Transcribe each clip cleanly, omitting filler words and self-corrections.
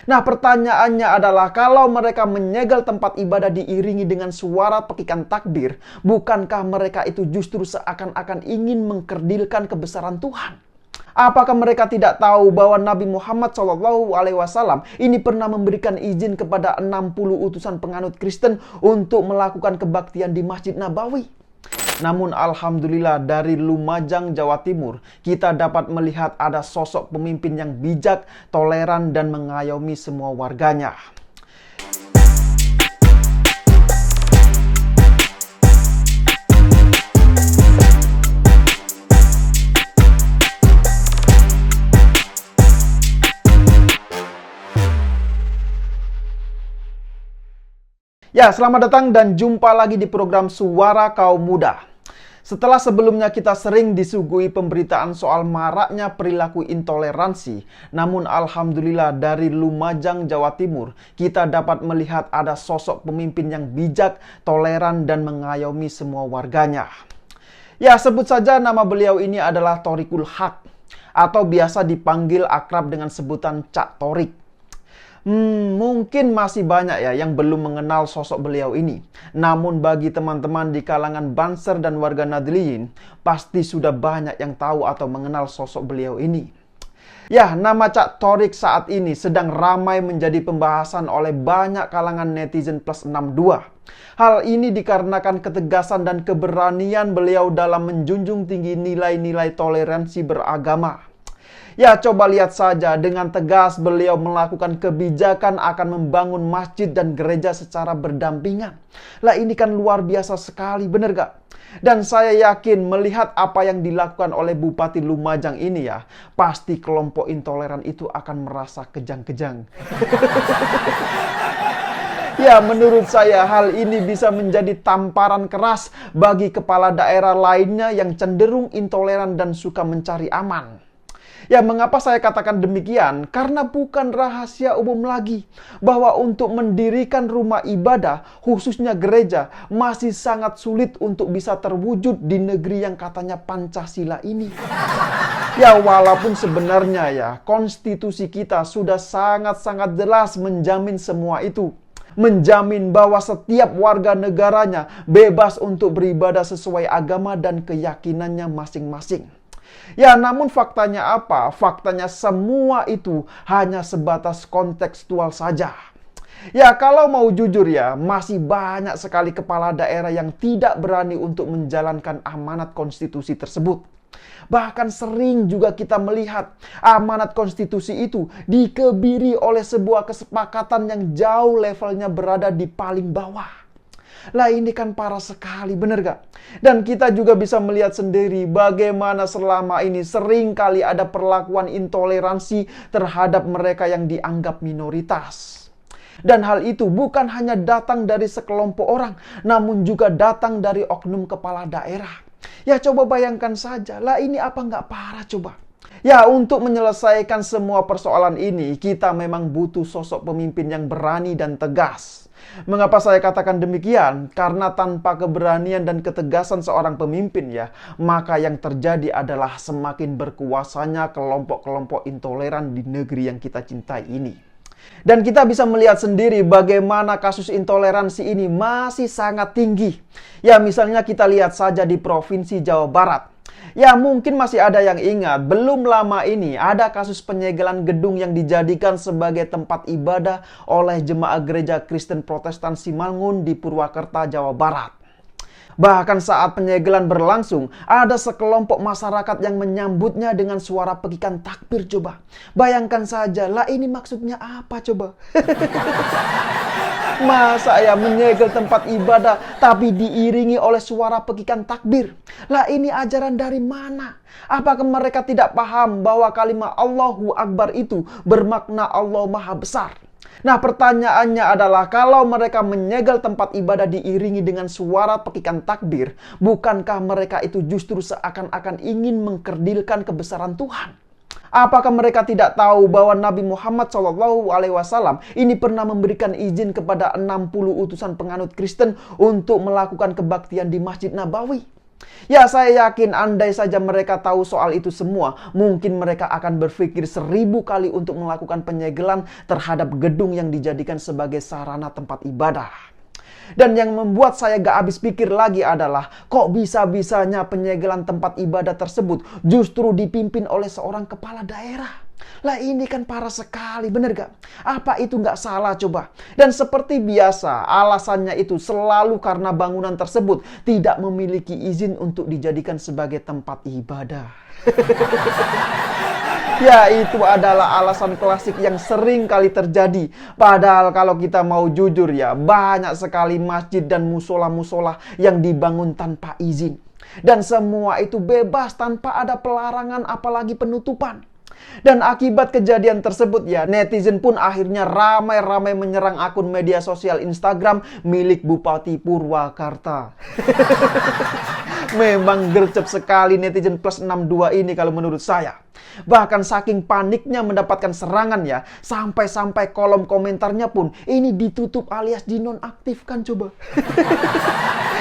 Nah, pertanyaannya adalah kalau mereka menyegel tempat ibadah diiringi dengan suara pekikan takbir, bukankah mereka itu justru seakan-akan ingin mengkerdilkan kebesaran Tuhan? Apakah mereka tidak tahu bahwa Nabi Muhammad SAW ini pernah memberikan izin kepada 60 utusan penganut Kristen untuk melakukan kebaktian di Masjid Nabawi? Namun alhamdulillah dari Lumajang, Jawa Timur, kita dapat melihat ada sosok pemimpin yang bijak, toleran, dan mengayomi semua warganya. Ya, selamat datang dan jumpa lagi di program Suara Kaum Muda. Setelah sebelumnya kita sering disuguhi pemberitaan soal maraknya perilaku intoleransi, namun alhamdulillah dari Lumajang, Jawa Timur, kita dapat melihat ada sosok pemimpin yang bijak, toleran, dan mengayomi semua warganya. Ya, sebut saja nama beliau ini adalah Thoriqul Haq, atau biasa dipanggil akrab dengan sebutan Cak Thorik. Mungkin masih banyak ya yang belum mengenal sosok beliau ini. Namun bagi teman-teman di kalangan Banser dan warga Nadliyin, pasti sudah banyak yang tahu atau mengenal sosok beliau ini. Ya, nama Cak Thorik saat ini sedang ramai menjadi pembahasan oleh banyak kalangan netizen plus 62. Hal ini dikarenakan ketegasan dan keberanian beliau dalam menjunjung tinggi nilai-nilai toleransi beragama. Ya, coba lihat saja, dengan tegas beliau melakukan kebijakan akan membangun masjid dan gereja secara berdampingan. Lah, ini kan luar biasa sekali, bener gak? Dan saya yakin melihat apa yang dilakukan oleh Bupati Lumajang ini ya, pasti kelompok intoleran itu akan merasa kejang-kejang. Ya, menurut saya hal ini bisa menjadi tamparan keras bagi kepala daerah lainnya yang cenderung intoleran dan suka mencari aman. Ya, mengapa saya katakan demikian? Karena bukan rahasia umum lagi bahwa untuk mendirikan rumah ibadah, khususnya gereja, masih sangat sulit untuk bisa terwujud di negeri yang katanya Pancasila ini. Ya, walaupun sebenarnya ya, konstitusi kita sudah sangat-sangat jelas menjamin semua itu. Menjamin bahwa setiap warga negaranya bebas untuk beribadah sesuai agama dan keyakinannya masing-masing. Ya, namun faktanya apa? Faktanya semua itu hanya sebatas kontekstual saja. Ya, kalau mau jujur ya, masih banyak sekali kepala daerah yang tidak berani untuk menjalankan amanat konstitusi tersebut. Bahkan sering juga kita melihat amanat konstitusi itu dikebiri oleh sebuah kesepakatan yang jauh levelnya berada di paling bawah. Lah, ini kan parah sekali, bener gak? Dan kita juga bisa melihat sendiri bagaimana selama ini sering kali ada perlakuan intoleransi terhadap mereka yang dianggap minoritas. Dan hal itu bukan hanya datang dari sekelompok orang, namun juga datang dari oknum kepala daerah. Ya, coba bayangkan saja, lah ini apa nggak parah coba? Ya, untuk menyelesaikan semua persoalan ini, kita memang butuh sosok pemimpin yang berani dan tegas. Mengapa saya katakan demikian? Karena tanpa keberanian dan ketegasan seorang pemimpin ya, maka yang terjadi adalah semakin berkuasanya kelompok-kelompok intoleran di negeri yang kita cintai ini. Dan kita bisa melihat sendiri bagaimana kasus intoleransi ini masih sangat tinggi. Ya, misalnya kita lihat saja di Provinsi Jawa Barat. Ya, mungkin masih ada yang ingat, belum lama ini ada kasus penyegelan gedung yang dijadikan sebagai tempat ibadah oleh jemaah gereja Kristen Protestan Simalungun di Purwakarta, Jawa Barat. Bahkan saat penyegelan berlangsung, ada sekelompok masyarakat yang menyambutnya dengan suara pekikan takbir coba. Bayangkan saja, lah ini maksudnya apa coba? Masa ya menyegel tempat ibadah tapi diiringi oleh suara pekikan takbir? Lah ini ajaran dari mana? Apakah mereka tidak paham bahwa kalimat Allahu Akbar itu bermakna Allah Maha Besar? Nah, pertanyaannya adalah kalau mereka menyegel tempat ibadah diiringi dengan suara pekikan takbir, bukankah mereka itu justru seakan-akan ingin mengkerdilkan kebesaran Tuhan? Apakah mereka tidak tahu bahwa Nabi Muhammad SAW ini pernah memberikan izin kepada 60 utusan penganut Kristen untuk melakukan kebaktian di Masjid Nabawi? Ya, saya yakin andai saja mereka tahu soal itu semua, mungkin mereka akan berpikir 1000 kali untuk melakukan penyegelan terhadap gedung yang dijadikan sebagai sarana tempat ibadah. Dan yang membuat saya gak habis pikir lagi adalah, kok bisa-bisanya penyegelan tempat ibadah tersebut justru dipimpin oleh seorang kepala daerah? Lah ini kan parah sekali, bener gak? Apa itu gak salah coba? Dan seperti biasa, alasannya itu selalu karena bangunan tersebut tidak memiliki izin untuk dijadikan sebagai tempat ibadah. Ya, itu adalah alasan klasik yang sering kali terjadi. Padahal kalau kita mau jujur ya, banyak sekali masjid dan musola-musola yang dibangun tanpa izin. Dan semua itu bebas tanpa ada pelarangan apalagi penutupan. Dan akibat kejadian tersebut ya, netizen pun akhirnya ramai-ramai menyerang akun media sosial Instagram milik Bupati Purwakarta. Memang gercep sekali netizen plus 62 ini kalau menurut saya. Bahkan saking paniknya mendapatkan serangan ya, sampai-sampai kolom komentarnya pun ini ditutup alias dinonaktifkan coba.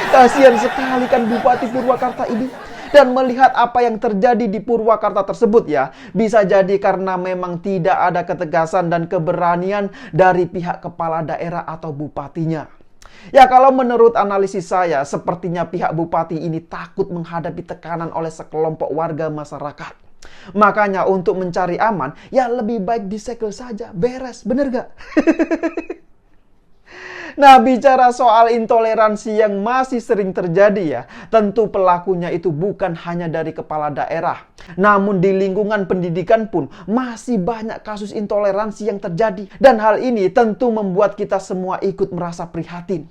Kasihan sekali kan Bupati Purwakarta ini. Dan melihat apa yang terjadi di Purwakarta tersebut ya, bisa jadi karena memang tidak ada ketegasan dan keberanian dari pihak kepala daerah atau bupatinya. Ya, kalau menurut analisis saya, sepertinya pihak bupati ini takut menghadapi tekanan oleh sekelompok warga masyarakat. Makanya untuk mencari aman, ya lebih baik disegel saja, beres, bener gak? Nah, bicara soal intoleransi yang masih sering terjadi ya, tentu pelakunya itu bukan hanya dari kepala daerah. Namun di lingkungan pendidikan pun masih banyak kasus intoleransi yang terjadi. Dan hal ini tentu membuat kita semua ikut merasa prihatin.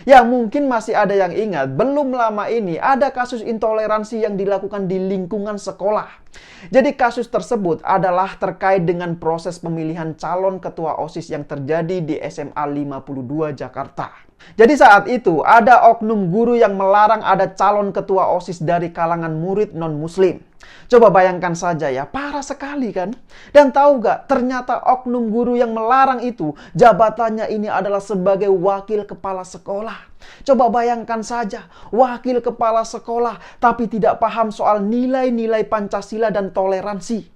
Ya, mungkin masih ada yang ingat, belum lama ini ada kasus intoleransi yang dilakukan di lingkungan sekolah. Jadi kasus tersebut adalah terkait dengan proses pemilihan calon ketua OSIS yang terjadi di SMA 52 Jakarta. Jadi saat itu ada oknum guru yang melarang ada calon ketua OSIS dari kalangan murid non-muslim. Coba bayangkan saja ya, parah sekali kan? Dan tahu gak, ternyata oknum guru yang melarang itu, jabatannya ini adalah sebagai wakil kepala sekolah. Coba bayangkan saja, wakil kepala sekolah, tapi tidak paham soal nilai-nilai Pancasila dan toleransi.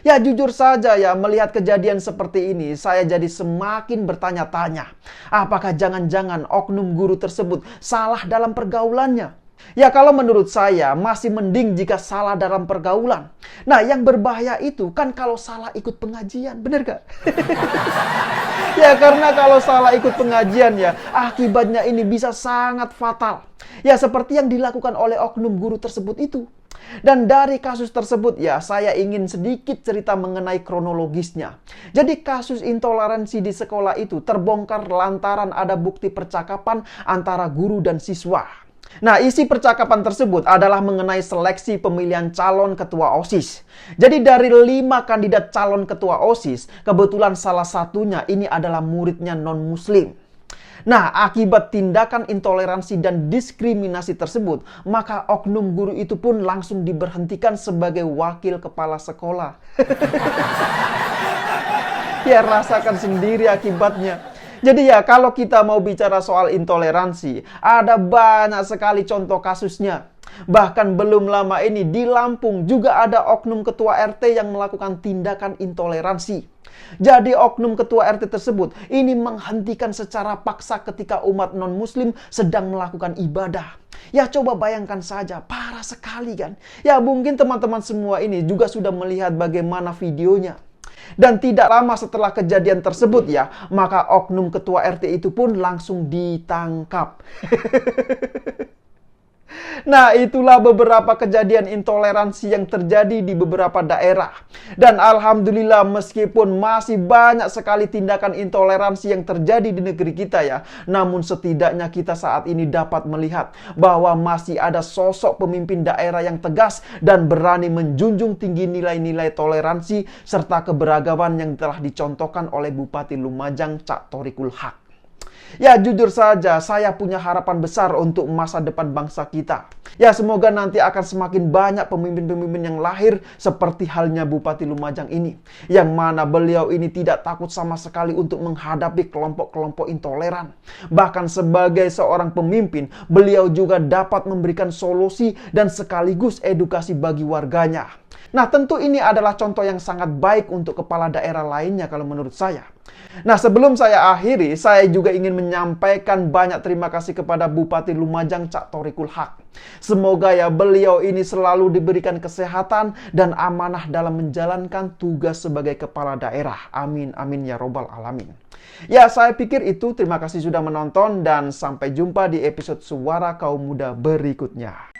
Ya jujur saja ya, melihat kejadian seperti ini, saya jadi semakin bertanya-tanya. Apakah jangan-jangan oknum guru tersebut salah dalam pergaulannya? Ya kalau menurut saya masih mending jika salah dalam pergaulan. Nah yang berbahaya itu kan kalau salah ikut pengajian, bener gak? Ya karena kalau salah ikut pengajian ya, akibatnya ini bisa sangat fatal. Ya seperti yang dilakukan oleh oknum guru tersebut itu. Dan dari kasus tersebut ya, saya ingin sedikit cerita mengenai kronologisnya. Jadi kasus intoleransi di sekolah itu terbongkar lantaran ada bukti percakapan antara guru dan siswa. Nah, isi percakapan tersebut adalah mengenai seleksi pemilihan calon ketua OSIS. Jadi dari 5 kandidat calon ketua OSIS, kebetulan salah satunya ini adalah muridnya non-muslim. Nah, akibat tindakan intoleransi dan diskriminasi tersebut, maka oknum guru itu pun langsung diberhentikan sebagai wakil kepala sekolah. Ya, rasakan sendiri akibatnya. Jadi ya, kalau kita mau bicara soal intoleransi, ada banyak sekali contoh kasusnya. Bahkan belum lama ini di Lampung juga ada oknum ketua RT yang melakukan tindakan intoleransi. Jadi oknum ketua RT tersebut ini menghentikan secara paksa ketika umat non-muslim sedang melakukan ibadah. Ya coba bayangkan saja, parah sekali kan? Ya mungkin teman-teman semua ini juga sudah melihat bagaimana videonya. Dan tidak lama setelah kejadian tersebut ya, maka oknum ketua RT itu pun langsung ditangkap. Nah, itulah beberapa kejadian intoleransi yang terjadi di beberapa daerah. Dan alhamdulillah meskipun masih banyak sekali tindakan intoleransi yang terjadi di negeri kita ya, namun setidaknya kita saat ini dapat melihat bahwa masih ada sosok pemimpin daerah yang tegas dan berani menjunjung tinggi nilai-nilai toleransi serta keberagaman yang telah dicontohkan oleh Bupati Lumajang Cak Thoriqul Haq. Ya, jujur saja, saya punya harapan besar untuk masa depan bangsa kita. Ya, semoga nanti akan semakin banyak pemimpin-pemimpin yang lahir seperti halnya Bupati Lumajang ini. Yang mana beliau ini tidak takut sama sekali untuk menghadapi kelompok-kelompok intoleran. Bahkan sebagai seorang pemimpin, beliau juga dapat memberikan solusi dan sekaligus edukasi bagi warganya. Nah, tentu ini adalah contoh yang sangat baik untuk kepala daerah lainnya kalau menurut saya. Nah, sebelum saya akhiri, saya juga ingin menyampaikan banyak terima kasih kepada Bupati Lumajang Cak Thoriqul Haq. Semoga ya beliau ini selalu diberikan kesehatan dan amanah dalam menjalankan tugas sebagai kepala daerah. Amin, amin ya robbal alamin. Ya, saya pikir itu. Terima kasih sudah menonton dan sampai jumpa di episode Suara Kaum Muda berikutnya.